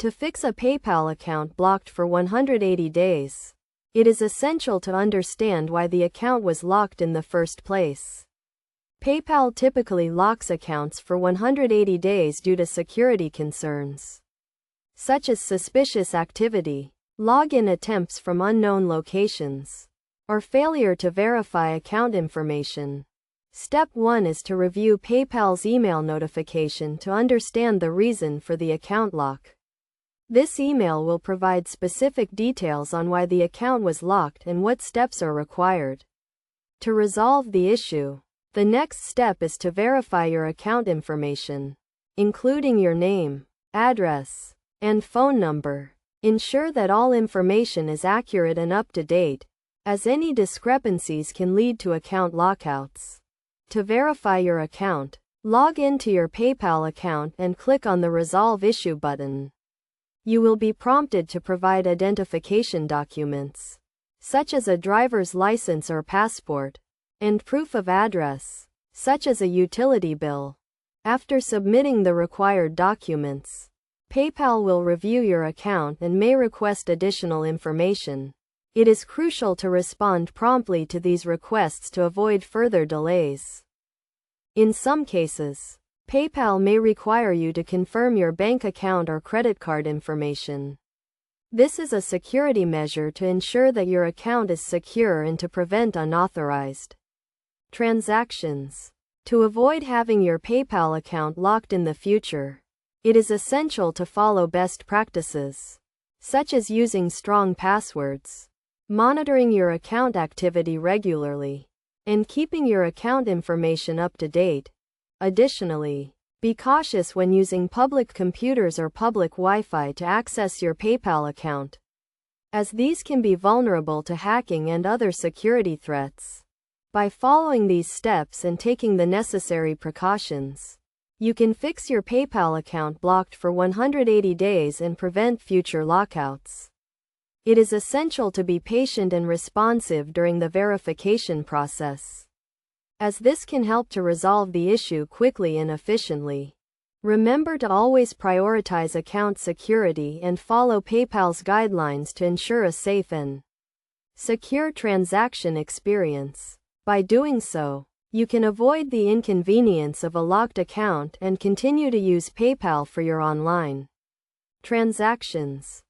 To fix a PayPal account blocked for 180 days, it is essential to understand why the account was locked in the first place. PayPal typically locks accounts for 180 days due to security concerns, such as suspicious activity, login attempts from unknown locations, or failure to verify account information. Step 1 is to review PayPal's email notification to understand the reason for the account lock. This email will provide specific details on why the account was locked and what steps are required to resolve the issue. The next step is to verify your account information, including your name, address, and phone number. Ensure that all information is accurate and up to date, as any discrepancies can lead to account lockouts. To verify your account, log into your PayPal account and click on the Resolve Issue button. You will be prompted to provide identification documents, such as a driver's license or passport, and proof of address, such as a utility bill. After submitting the required documents, PayPal will review your account and may request additional information. It is crucial to respond promptly to these requests to avoid further delays. In some cases, PayPal may require you to confirm your bank account or credit card information. This is a security measure to ensure that your account is secure and to prevent unauthorized transactions. To avoid having your PayPal account locked in the future, it is essential to follow best practices, such as using strong passwords, monitoring your account activity regularly, and keeping your account information up to date. Additionally, be cautious when using public computers or public Wi-Fi to access your PayPal account, as these can be vulnerable to hacking and other security threats. By following these steps and taking the necessary precautions, you can fix your PayPal account blocked for 180 days and prevent future lockouts. It is essential to be patient and responsive during the verification process, as this can help to resolve the issue quickly and efficiently. Remember to always prioritize account security and follow PayPal's guidelines to ensure a safe and secure transaction experience. By doing so, you can avoid the inconvenience of a locked account and continue to use PayPal for your online transactions.